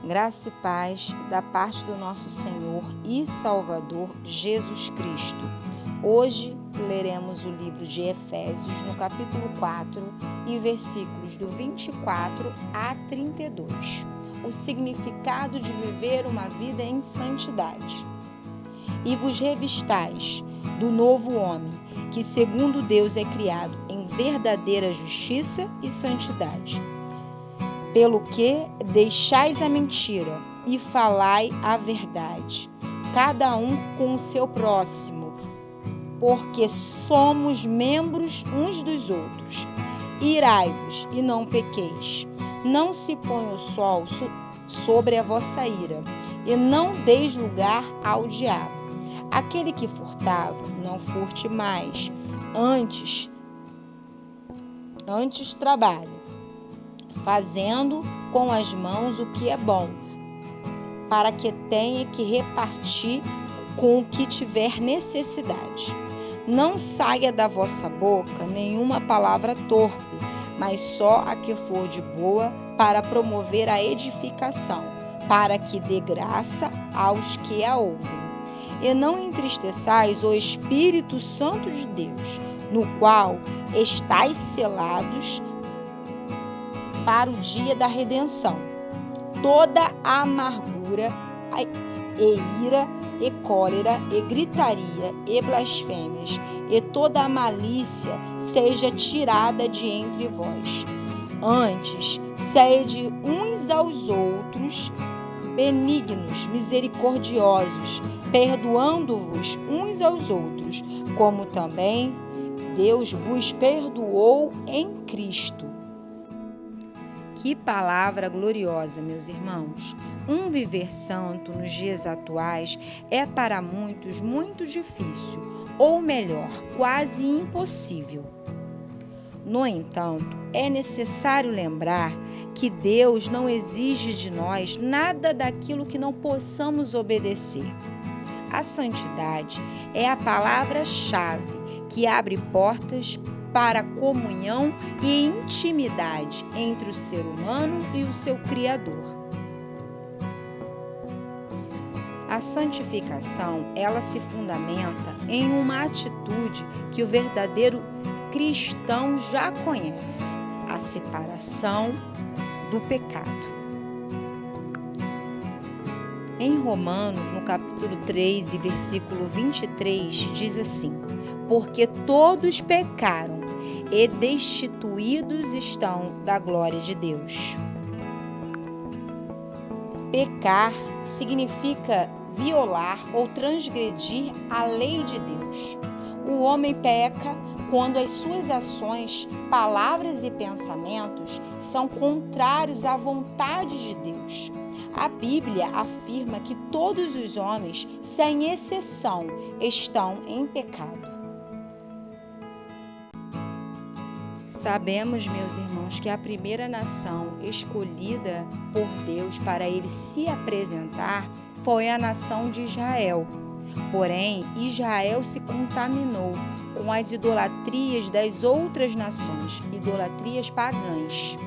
Graça e paz da parte do nosso Senhor e Salvador Jesus Cristo. Hoje leremos o livro de Efésios, no capítulo 4, e versículos do 24 a 32. O significado de viver uma vida em santidade. E vos revistais do novo homem, que segundo Deus é criado em verdadeira justiça e santidade. Pelo que deixais a mentira e falai a verdade, cada um com o seu próximo, porque somos membros uns dos outros. Irai-vos e não pequeis. Não se ponha o sol sobre a vossa ira, e não deis lugar ao diabo. Aquele que furtava, não furte mais, antes trabalhe, fazendo com as mãos o que é bom, para que tenha que repartir com o que tiver necessidade. Não saia da vossa boca nenhuma palavra torpe, mas só a que for de boa, para promover a edificação, para que dê graça aos que a ouvem. E não entristeçais o Espírito Santo de Deus, no qual estáis selados para o dia da redenção. Toda a amargura, e ira, e cólera, e gritaria, e blasfêmias, e toda a malícia seja tirada de entre vós. Antes, sede uns aos outros benignos, misericordiosos, perdoando-vos uns aos outros, como também Deus vos perdoou em Cristo. Que palavra gloriosa, meus irmãos! Um viver santo nos dias atuais é para muitos muito difícil, ou melhor, quase impossível. No entanto, é necessário lembrar que Deus não exige de nós nada daquilo que não possamos obedecer. A santidade é a palavra-chave que abre portas para comunhão e intimidade entre o ser humano e o seu Criador. A santificação, ela se fundamenta em uma atitude que o verdadeiro cristão já conhece: a separação do pecado. Em Romanos, no capítulo 3 e versículo 23, diz assim: porque todos pecaram e destituídos estão da glória de Deus. Pecar significa violar ou transgredir a lei de Deus. O homem peca quando as suas ações, palavras e pensamentos são contrários à vontade de Deus. A Bíblia afirma que todos os homens, sem exceção, estão em pecado. Sabemos, meus irmãos, que a primeira nação escolhida por Deus para ele se apresentar foi a nação de Israel. Porém, Israel se contaminou com as idolatrias das outras nações, idolatrias pagãs.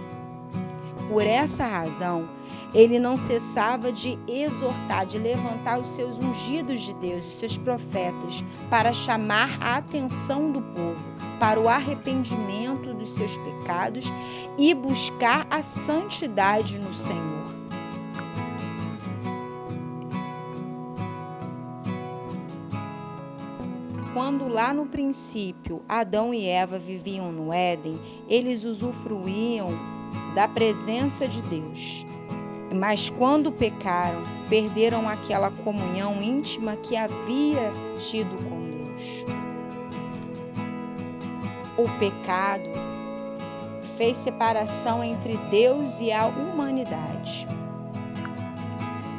Por essa razão, ele não cessava de exortar, de levantar os seus ungidos de Deus, os seus profetas, para chamar a atenção do povo para o arrependimento dos seus pecados e buscar a santidade no Senhor. Quando lá no princípio Adão e Eva viviam no Éden, eles usufruíam da presença de Deus. Mas quando pecaram, perderam aquela comunhão íntima que havia tido com Deus. O pecado fez separação entre Deus e a humanidade.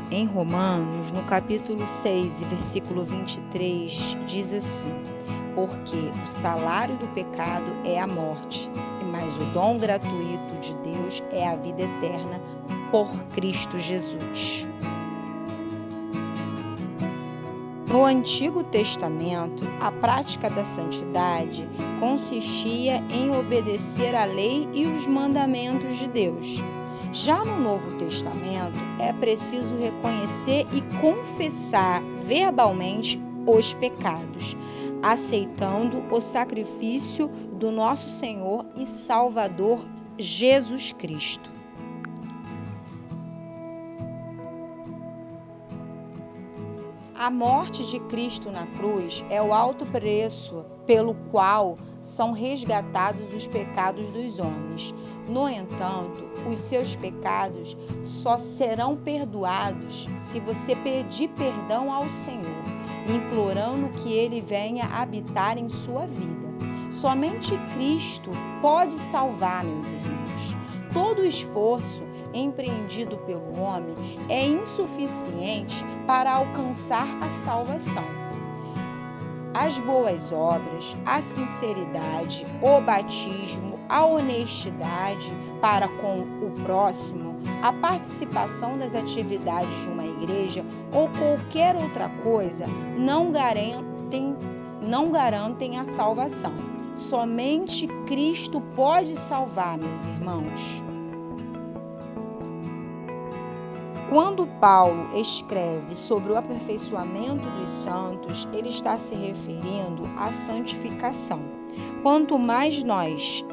Em Romanos, no capítulo 6, versículo 23, diz assim: porque o salário do pecado é a morte, mas o dom gratuito de Deus é a vida eterna por Cristo Jesus. No Antigo Testamento, a prática da santidade consistia em obedecer à lei e os mandamentos de Deus. Já no Novo Testamento, é preciso reconhecer e confessar verbalmente os pecados, aceitando o sacrifício do nosso Senhor e Salvador Jesus Cristo. A morte de Cristo na cruz é o alto preço pelo qual são resgatados os pecados dos homens. No entanto, os seus pecados só serão perdoados se você pedir perdão ao Senhor, implorando que Ele venha habitar em sua vida. Somente Cristo pode salvar, meus irmãos. Todo o esforço empreendido pelo homem é insuficiente para alcançar a salvação. As boas obras, a sinceridade, o batismo, a honestidade para com o próximo, a participação das atividades de uma igreja ou qualquer outra coisa não garantem a salvação. Somente Cristo pode salvar, meus irmãos. Quando Paulo escreve sobre o aperfeiçoamento dos santos, ele está se referindo à santificação. Quanto mais nós,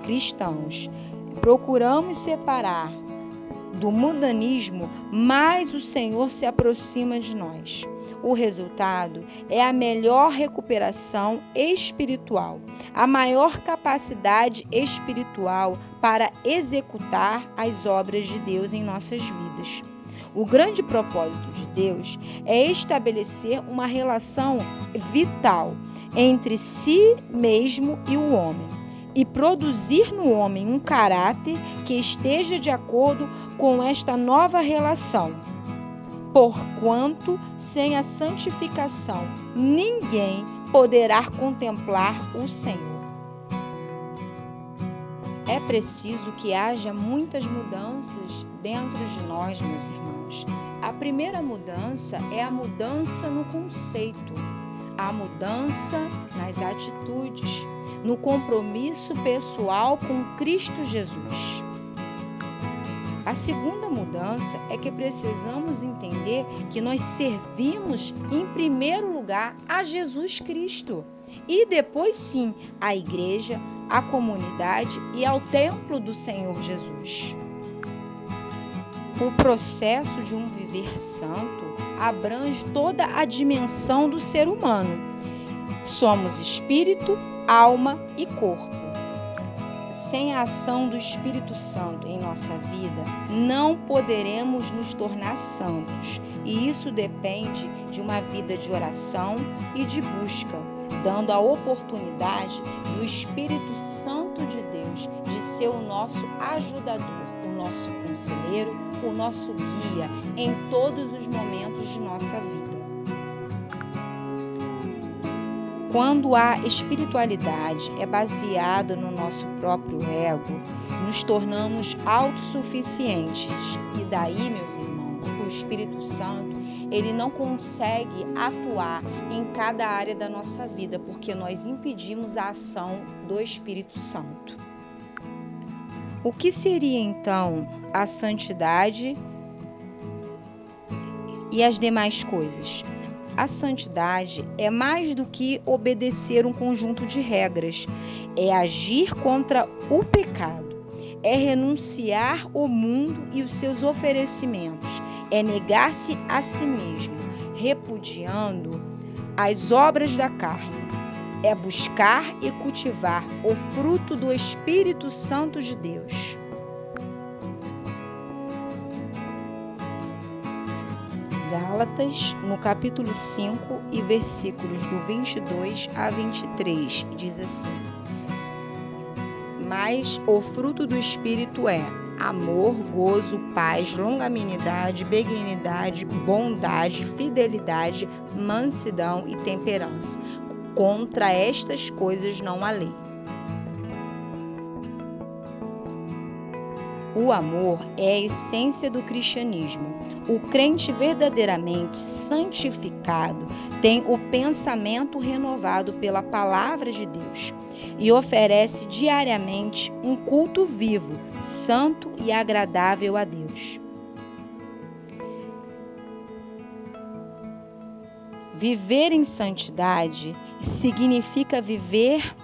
cristãos, procuramos separar do mundanismo, mais o Senhor se aproxima de nós. O resultado é a melhor recuperação espiritual, a maior capacidade espiritual para executar as obras de Deus em nossas vidas. O grande propósito de Deus é estabelecer uma relação vital entre si mesmo e o homem e produzir no homem um caráter que esteja de acordo com esta nova relação. Porquanto, sem a santificação, ninguém poderá contemplar o Senhor. É preciso que haja muitas mudanças dentro de nós, meus irmãos. A primeira mudança é a mudança no conceito, a mudança nas atitudes, no compromisso pessoal com Cristo Jesus. A segunda mudança é que precisamos entender que nós servimos em primeiro lugar a Jesus Cristo e depois sim à igreja, à comunidade e ao templo do Senhor Jesus. O processo de um viver santo abrange toda a dimensão do ser humano. Somos espírito, alma e corpo. Sem a ação do Espírito Santo em nossa vida, não poderemos nos tornar santos. E isso depende de uma vida de oração e de busca, dando a oportunidade do Espírito Santo de Deus de ser o nosso ajudador, o nosso conselheiro, o nosso guia em todos os momentos de nossa vida. Quando a espiritualidade é baseada no nosso próprio ego, nos tornamos autossuficientes. E daí, meus irmãos, o Espírito Santo, ele não consegue atuar em cada área da nossa vida, porque nós impedimos a ação do Espírito Santo. O que seria, então, a santidade e as demais coisas? A santidade é mais do que obedecer um conjunto de regras, é agir contra o pecado, é renunciar ao mundo e os seus oferecimentos, é negar-se a si mesmo, repudiando as obras da carne, é buscar e cultivar o fruto do Espírito Santo de Deus. Gálatas, no capítulo 5 e versículos do 22 a 23, diz assim: Mas o fruto do Espírito é amor, gozo, paz, longanimidade, benignidade, bondade, fidelidade, mansidão e temperança. Contra estas coisas não há lei. O amor é a essência do cristianismo. O crente verdadeiramente santificado tem o pensamento renovado pela palavra de Deus e oferece diariamente um culto vivo, santo e agradável a Deus. Viver em santidade significa viver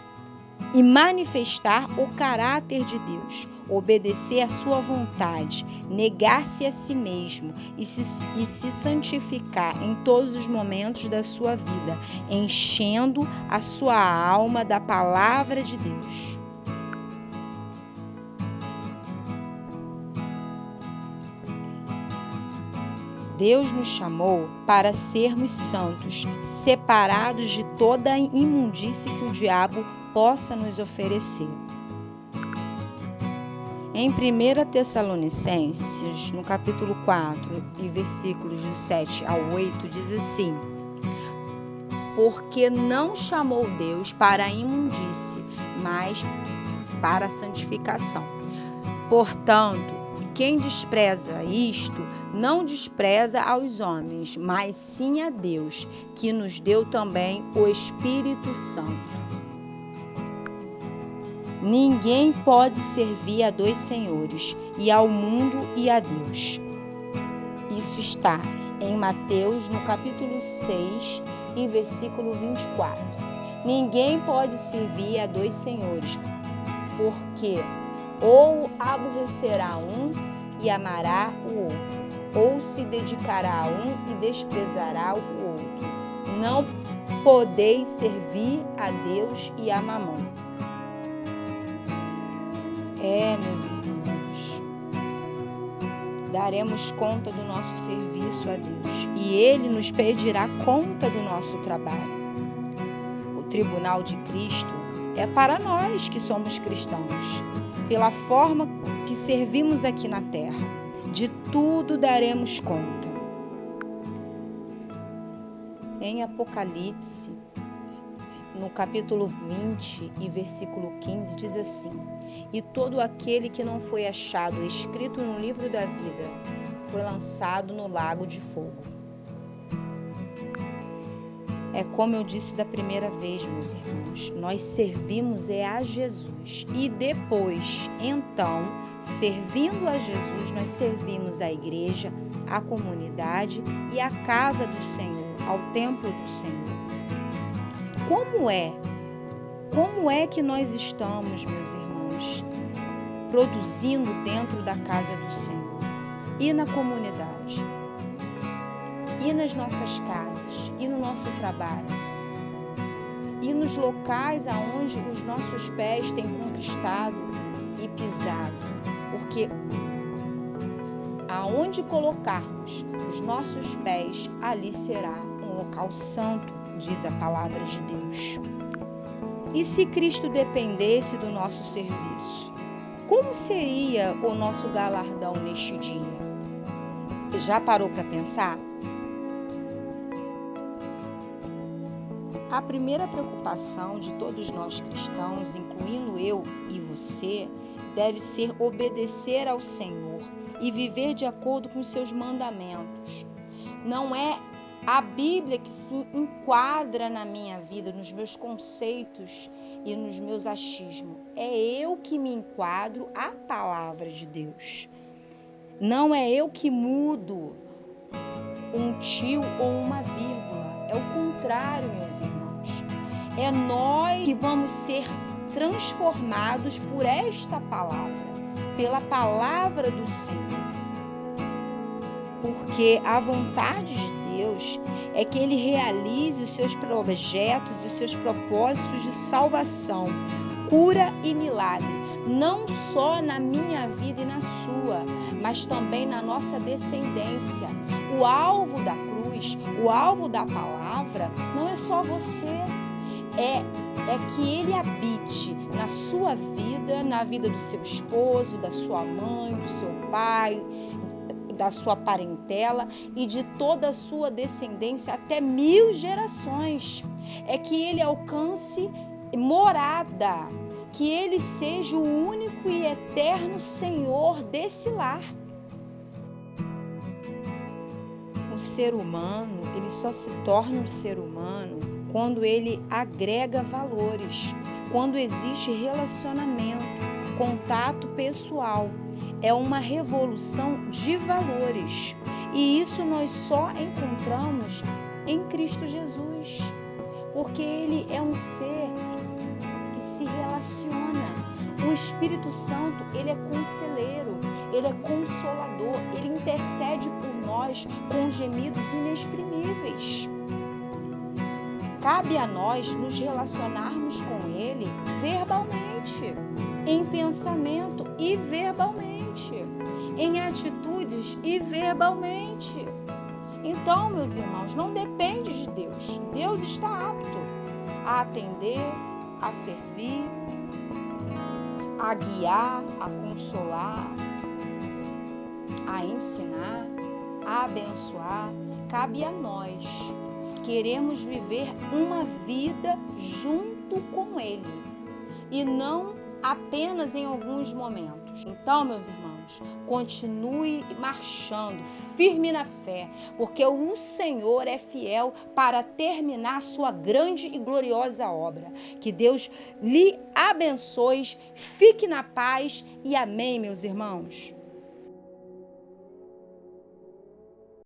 e manifestar o caráter de Deus, obedecer à sua vontade, negar-se a si mesmo e se santificar em todos os momentos da sua vida, enchendo a sua alma da palavra de Deus. Deus nos chamou para sermos santos, separados de toda a imundície que o diabo possa nos oferecer. Em 1 Tessalonicenses, no capítulo 4 e versículos do 7 ao 8, diz assim: porque não chamou Deus para a imundície, mas para a santificação. Portanto, quem despreza isto, não despreza aos homens, mas sim a Deus, que nos deu também o Espírito Santo. Ninguém pode servir a dois senhores, e ao mundo e a Deus. Isso está em Mateus, no capítulo 6, e versículo 24. Ninguém pode servir a dois senhores, porque ou aborrecerá um e amará o outro, ou se dedicará a um e desprezará o outro. Não podeis servir a Deus e a Mamão. Meus irmãos, daremos conta do nosso serviço a Deus e Ele nos pedirá conta do nosso trabalho. O tribunal de Cristo é para nós que somos cristãos, pela forma que servimos aqui na terra. De tudo daremos conta. Em Apocalipse, no capítulo 20 e versículo 15, diz assim: e todo aquele que não foi achado escrito no livro da vida foi lançado no lago de fogo. É como eu disse da primeira vez, meus irmãos, nós servimos a Jesus e depois, então, servindo a Jesus, nós servimos a igreja, a comunidade e a casa do Senhor, ao templo do Senhor. Como é que nós estamos, meus irmãos, produzindo dentro da casa do Senhor e na comunidade, e nas nossas casas, e no nosso trabalho, e nos locais aonde os nossos pés têm conquistado e pisado, porque aonde colocarmos os nossos pés, ali será um local santo, diz a palavra de Deus. E se Cristo dependesse do nosso serviço, como seria o nosso galardão neste dia? Já parou para pensar? A primeira preocupação de todos nós cristãos, incluindo eu e você, deve ser obedecer ao Senhor e viver de acordo com os seus mandamentos. Não é a Bíblia que se enquadra na minha vida, nos meus conceitos e nos meus achismos. É eu que me enquadro à palavra de Deus. Não é eu que mudo um tio ou uma vírgula. É o contrário, meus irmãos. É nós que vamos ser transformados por esta palavra, pela palavra do Senhor. Porque a vontade de Deus é que Ele realize os seus projetos e os seus propósitos de salvação, cura e milagre, não só na minha vida e na sua, mas também na nossa descendência. O alvo da cruz, o alvo da palavra, não é só você, é que Ele habite na sua vida, na vida do seu esposo, da sua mãe, do seu pai, da sua parentela e de toda a sua descendência até 1000 gerações. É que Ele alcance morada que Ele seja o único e eterno Senhor desse lar. O ser humano, ele só se torna um ser humano quando ele agrega valores, quando existe relacionamento, contato pessoal. É uma revolução de valores. E isso nós só encontramos em Cristo Jesus, porque Ele é um ser que se relaciona. O Espírito Santo, Ele é conselheiro, Ele é consolador, Ele intercede por nós com gemidos inexprimíveis. Cabe a nós nos relacionarmos com Ele verbalmente, em pensamento e verbalmente, em atitudes e verbalmente. Então, meus irmãos, não depende de Deus. Deus está apto a atender, a servir, a guiar, a consolar, a ensinar, a abençoar. Cabe a nós. Queremos viver uma vida junto com Ele e não apenas em alguns momentos. Então, meus irmãos, continue marchando firme na fé, porque o Senhor é fiel para terminar sua grande e gloriosa obra. Que Deus lhe abençoe, fique na paz e amém, meus irmãos.